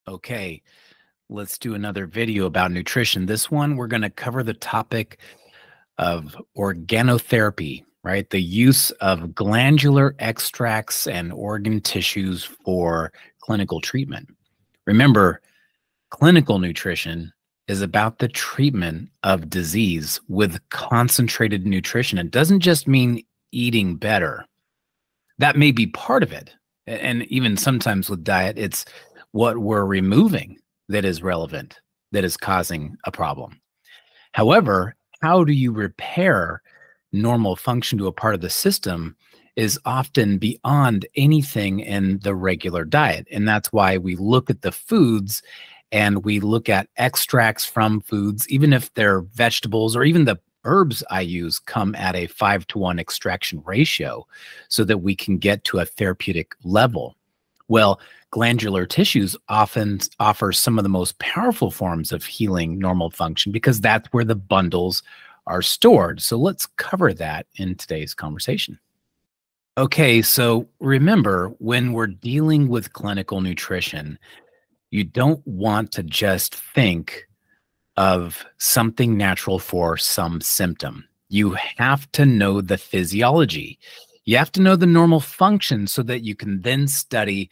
Okay, let's do another video about nutrition. This one, we're going to cover the topic of organotherapy, right? The use of glandular extracts and organ tissues for clinical treatment. Remember, clinical nutrition is about the treatment of disease with concentrated nutrition. It doesn't just mean eating better. That may be part of it. And even sometimes with diet, it's what we're removing that is relevant, that is causing a problem. However, how do you repair normal function to a part of the system is often beyond anything in the regular diet. And that's why we look at the foods and we look at extracts from foods, even if they're vegetables or even the herbs I use come at a 5-to-1 extraction ratio so that we can get to a therapeutic level. Well, glandular tissues often offer some of the most powerful forms of healing normal function because that's where the bundles are stored. So let's cover that in today's conversation. Okay, so remember, when we're dealing with clinical nutrition, you don't want to just think of something natural for some symptom. You have to know the physiology. You have to know the normal function so that you can then study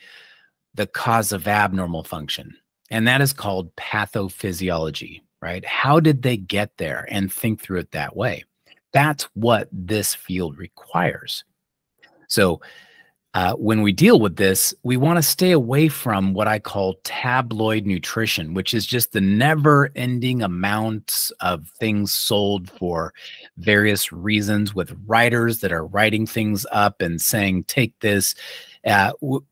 the cause of abnormal function. And that is called pathophysiology, right? How did they get there? And think through it that way. That's what this field requires. So when we deal with this, we want to stay away from what I call tabloid nutrition, which is just the never-ending amounts of things sold for various reasons with writers that are writing things up and saying, take this.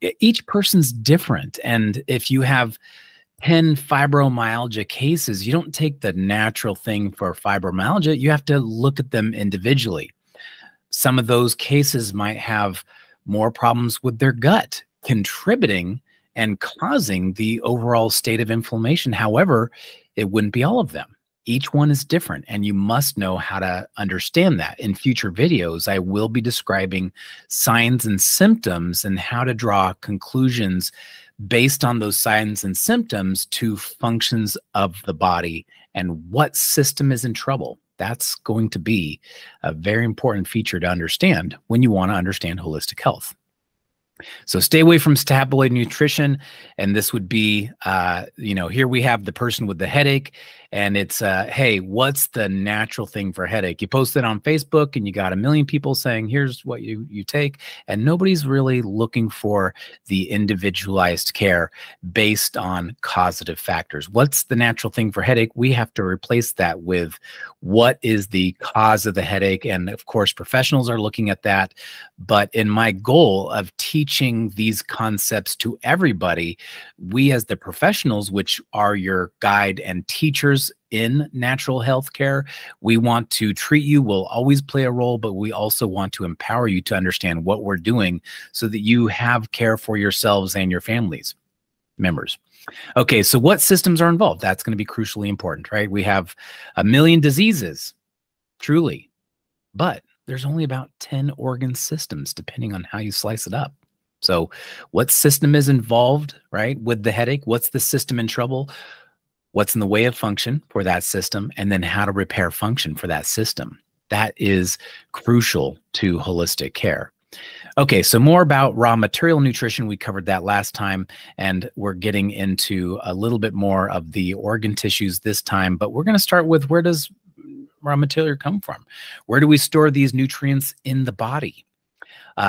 Each person's different. And if you have 10 fibromyalgia cases, you don't take the natural thing for fibromyalgia. You have to look at them individually. Some of those cases might have more problems with their gut, contributing and causing the overall state of inflammation. However, it wouldn't be all of them. Each one is different, and you must know how to understand that. In future videos, I will be describing signs and symptoms and how to draw conclusions based on those signs and symptoms to functions of the body and what system is in trouble. That's going to be a very important feature to understand when you want to understand holistic health. So stay away from tabloid nutrition. And this would be, here we have the person with the headache and it's, hey, what's the natural thing for headache? You post it on Facebook and you got 1 million people saying, here's what you take. And nobody's really looking for the individualized care based on causative factors. What's the natural thing for headache? We have to replace that with what is the cause of the headache. And of course, professionals are looking at that. But in my goal of teaching these concepts to everybody, we as the professionals, which are your guide and teachers in natural health care, we want to treat you. We'll always play a role, but we also want to empower you to understand what we're doing so that you have care for yourselves and your families members. Okay, so what systems are involved? That's going to be crucially important, right? We have 1 million diseases, truly, but there's only about 10 organ systems, depending on how you slice it up. So what system is involved, right, with the headache? What's the system in trouble? What's in the way of function for that system? And then how to repair function for that system. That is crucial to holistic care. Okay, so more about raw material nutrition. We covered that last time, and we're getting into a little bit more of the organ tissues this time, but we're going to start with, where does raw material come from? Where do we store these nutrients in the body?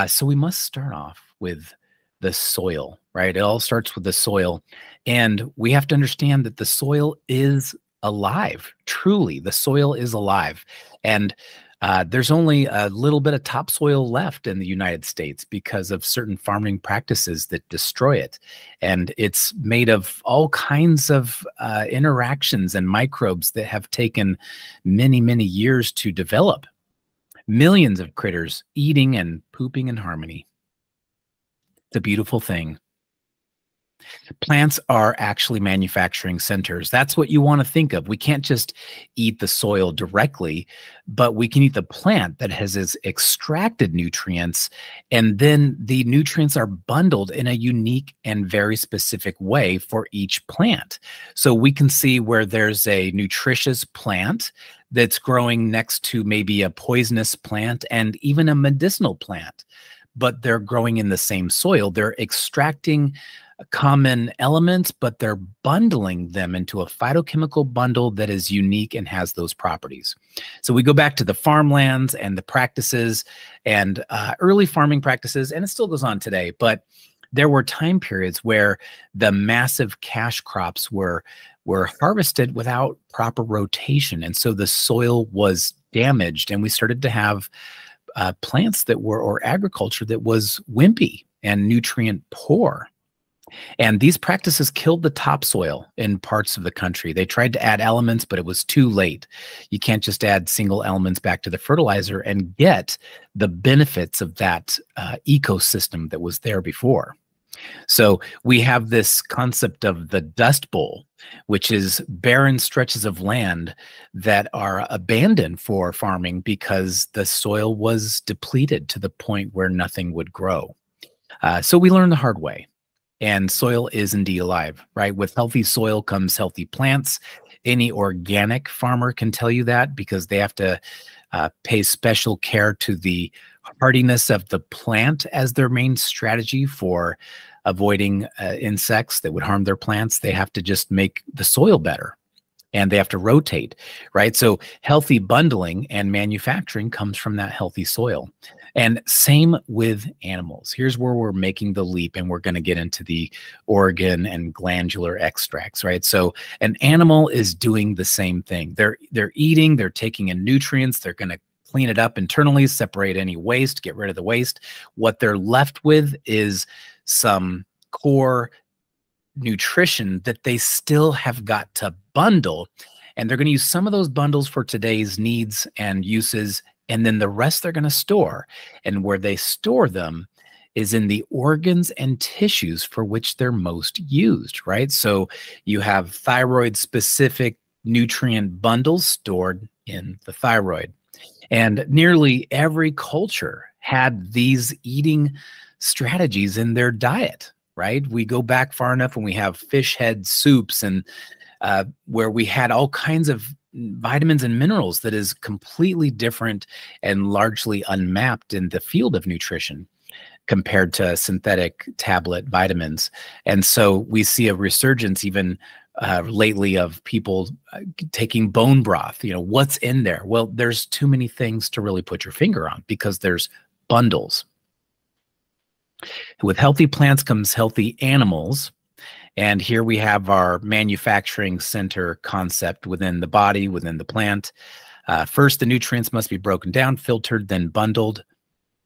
So we must start off with the soil, right? It all starts with the soil. And we have to understand that the soil is alive. Truly, the soil is alive. And there's only a little bit of topsoil left in the United States because of certain farming practices that destroy it. And it's made of all kinds of interactions and microbes that have taken many, many years to develop. Millions of critters eating and pooping in harmony. It's a beautiful thing. Plants are actually manufacturing centers. That's what you want to think of. We can't just eat the soil directly, but we can eat the plant that has its extracted nutrients, and then the nutrients are bundled in a unique and very specific way for each plant. So we can see where there's a nutritious plant that's growing next to maybe a poisonous plant and even a medicinal plant, but they're growing in the same soil. They're extracting common elements, but they're bundling them into a phytochemical bundle that is unique and has those properties. So we go back to the farmlands and the practices and early farming practices, and it still goes on today, but there were time periods where the massive cash crops were harvested without proper rotation. And so the soil was damaged, and we started to have plants that were, or agriculture that was wimpy and nutrient poor. And these practices killed the topsoil in parts of the country. They tried to add elements, but it was too late. You can't just add single elements back to the fertilizer and get the benefits of that ecosystem that was there before. So we have this concept of the Dust Bowl, which is barren stretches of land that are abandoned for farming because the soil was depleted to the point where nothing would grow. So we learned the hard way. And soil is indeed alive, right? With healthy soil comes healthy plants. Any organic farmer can tell you that, because they have to pay special care to the hardiness of the plant as their main strategy for avoiding insects that would harm their plants. They have to just make the soil better, and they have to rotate, right? So healthy bundling and manufacturing comes from that healthy soil. And same with animals. Here's where we're making the leap, and we're going to get into the organ and glandular extracts, right? So an animal is doing the same thing. They're eating, they're taking in nutrients, they're going to clean it up internally, separate any waste, get rid of the waste. What they're left with is some core nutrition that they still have got to bundle, and they're going to use some of those bundles for today's needs and uses, and then the rest they're going to store. And where they store them is in the organs and tissues for which they're most used, right? So you have thyroid specific nutrient bundles stored in the thyroid, and nearly every culture had these eating strategies in their diet, right? We go back far enough when we have fish head soups, and where we had all kinds of vitamins and minerals that is completely different and largely unmapped in the field of nutrition compared to synthetic tablet vitamins. And so we see a resurgence even lately of people taking bone broth. You know, what's in there? Well, there's too many things to really put your finger on, because there's bundles. With healthy plants comes healthy animals. And here we have our manufacturing center concept within the body, within the plant. First, the nutrients must be broken down, filtered, then bundled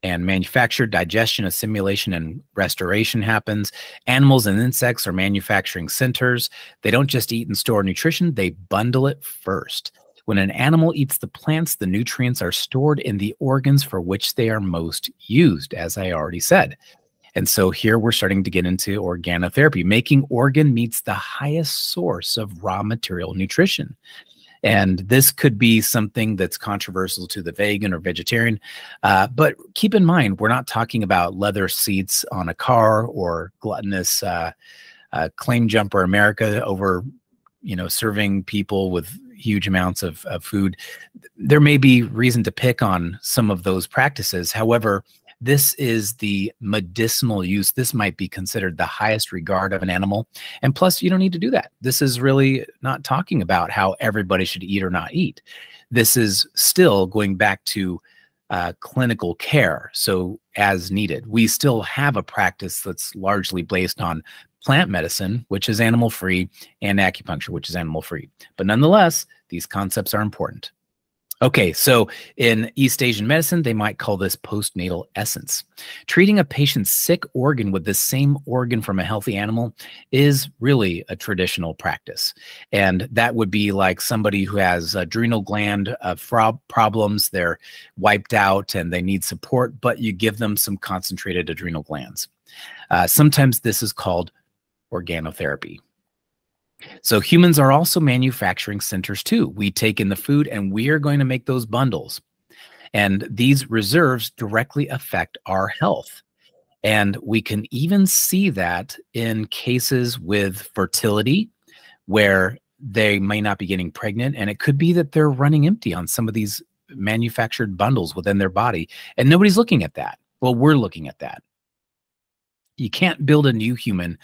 and manufactured. Digestion, assimilation, and restoration happens. Animals and insects are manufacturing centers. They don't just eat and store nutrition, they bundle it first. When an animal eats the plants, the nutrients are stored in the organs for which they are most used, as I already said. And so here we're starting to get into organotherapy. Making organ meats the highest source of raw material nutrition. And this could be something that's controversial to the vegan or vegetarian. But keep in mind, we're not talking about leather seats on a car or gluttonous claim jumper America over, serving people with huge amounts of food. There may be reason to pick on some of those practices. However, this is the medicinal use. This might be considered the highest regard of an animal. And plus, you don't need to do that. This is really not talking about how everybody should eat or not eat. This is still going back to clinical care. So as needed, we still have a practice that's largely based on plant medicine, which is animal-free, and acupuncture, which is animal-free. But nonetheless, these concepts are important. Okay, so in East Asian medicine, they might call this postnatal essence. Treating a patient's sick organ with the same organ from a healthy animal is really a traditional practice. And that would be like somebody who has adrenal gland problems, they're wiped out and they need support, but you give them some concentrated adrenal glands. Sometimes this is called organotherapy. So humans are also manufacturing centers too. We take in the food and we are going to make those bundles. And these reserves directly affect our health. And we can even see that in cases with fertility where they may not be getting pregnant. And it could be that they're running empty on some of these manufactured bundles within their body. And nobody's looking at that. Well, we're looking at that. You can't build a new human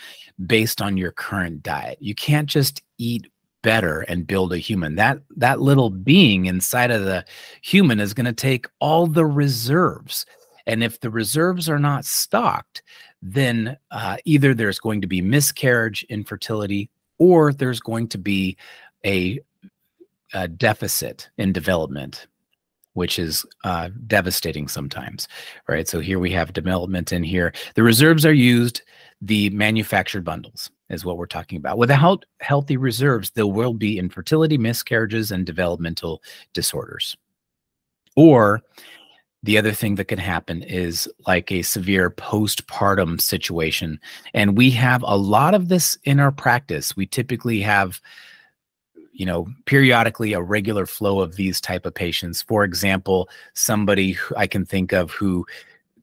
based on your current diet. You can't just eat better and build a human. That little being inside of the human is going to take all the reserves. And if the reserves are not stocked, then either there's going to be miscarriage, infertility, or there's going to be a deficit in development, which is devastating sometimes, right? So here we have development in here. The reserves are used, the manufactured bundles is what we're talking about. Without healthy reserves, there will be infertility, miscarriages, and developmental disorders. Or the other thing that can happen is like a severe postpartum situation. And we have a lot of this in our practice. We typically have, you know, periodically a regular flow of these type of patients. For example, somebody who I can think of who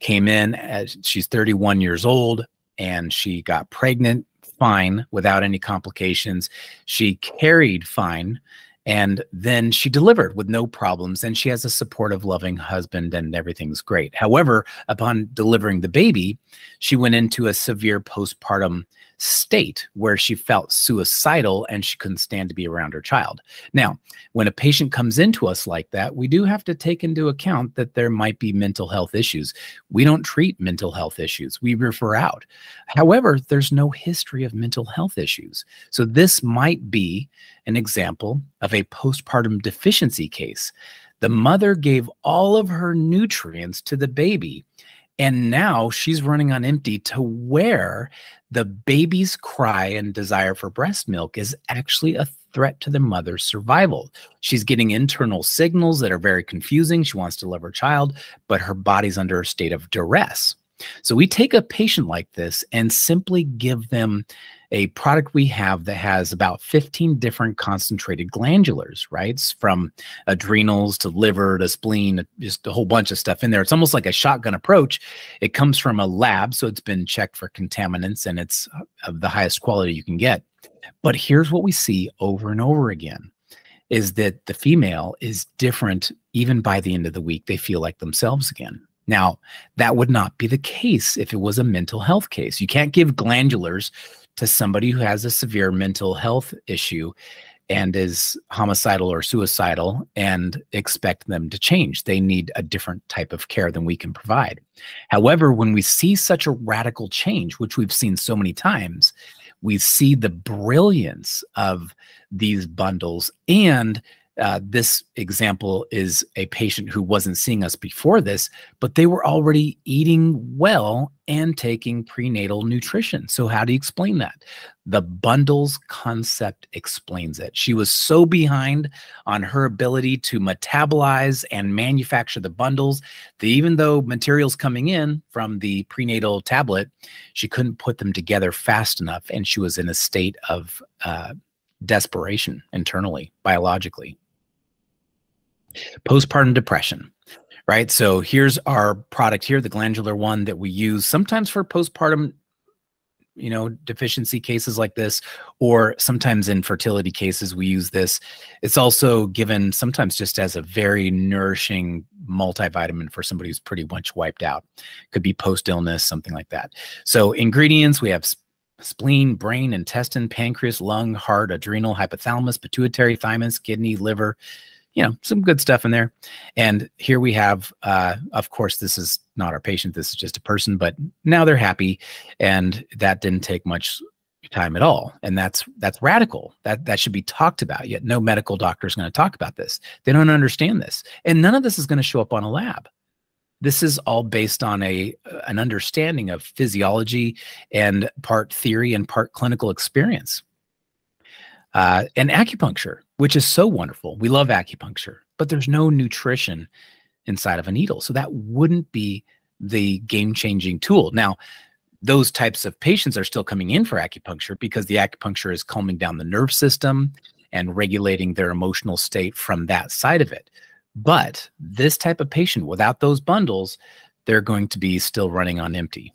came in as she's 31 years old and she got pregnant fine without any complications. She carried fine, and then she delivered with no problems, and she has a supportive, loving husband, and everything's great. However, upon delivering the baby, she went into a severe postpartum state where she felt suicidal and she couldn't stand to be around her child. Now, when a patient comes into us like that, we do have to take into account that there might be mental health issues. We don't treat mental health issues. We refer out. However, there's no history of mental health issues. So this might be an example of a postpartum deficiency case. The mother gave all of her nutrients to the baby, and now she's running on empty to where the baby's cry and desire for breast milk is actually a threat to the mother's survival. She's getting internal signals that are very confusing. She wants to love her child, but her body's under a state of duress. So we take a patient like this and simply give them a product we have that has about 15 different concentrated glandulars, right? From adrenals to liver to spleen, just a whole bunch of stuff in there. It's almost like a shotgun approach. It comes from a lab, so it's been checked for contaminants, and it's of the highest quality you can get. But here's what we see over and over again, is that the female is different. Even by the end of the week, they feel like themselves again. Now, that would not be the case if it was a mental health case. You can't give glandulars to somebody who has a severe mental health issue and is homicidal or suicidal and expect them to change. They need a different type of care than we can provide. However, when we see such a radical change, which we've seen so many times, we see the brilliance of these bundles. And this example is a patient who wasn't seeing us before this, but they were already eating well and taking prenatal nutrition. So how do you explain that? The bundles concept explains it. She was so behind on her ability to metabolize and manufacture the bundles that even though materials coming in from the prenatal tablet, she couldn't put them together fast enough, and she was in a state of desperation internally, biologically. Postpartum depression, right? So here's our product here, the glandular one that we use sometimes for postpartum, you know, deficiency cases like this, or sometimes in fertility cases, we use this. It's also given sometimes just as a very nourishing multivitamin for somebody who's pretty much wiped out. Could be post-illness, something like that. So ingredients, we have spleen, brain, intestine, pancreas, lung, heart, adrenal, hypothalamus, pituitary, thymus, kidney, liver, you know, some good stuff in there. And here we have, of course, this is not our patient. This is just a person, but now they're happy. And that didn't take much time at all. And that's radical. That should be talked about. Yet no medical doctor is going to talk about this. They don't understand this. And none of this is going to show up on a lab. This is all based on an understanding of physiology and part theory and part clinical experience. And acupuncture, which is so wonderful. We love acupuncture, but there's no nutrition inside of a needle. So that wouldn't be the game-changing tool. Now, those types of patients are still coming in for acupuncture because the acupuncture is calming down the nerve system and regulating their emotional state from that side of it. But this type of patient, without those bundles, they're going to be still running on empty.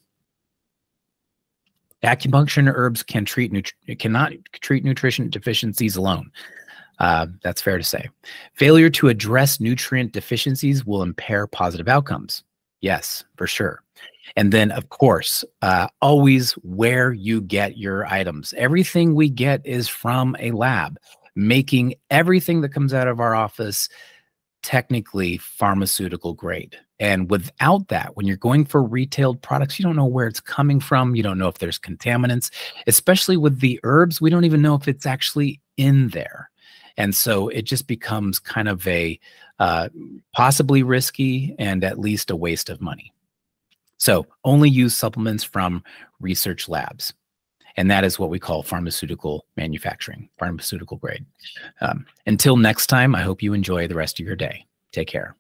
Acupuncture and herbs cannot treat nutrition deficiencies alone. That's fair to say. Failure to address nutrient deficiencies will impair positive outcomes. Yes, for sure. And then, of course, always where you get your items. Everything we get is from a lab, making everything that comes out of our office technically pharmaceutical grade. And without that, when you're going for retailed products, you don't know where it's coming from. You don't know if there's contaminants, especially with the herbs. We don't even know if it's actually in there. And so it just becomes kind of a possibly risky and at least a waste of money. So only use supplements from research labs. And that is what we call pharmaceutical manufacturing, pharmaceutical grade. Until next time, I hope you enjoy the rest of your day. Take care.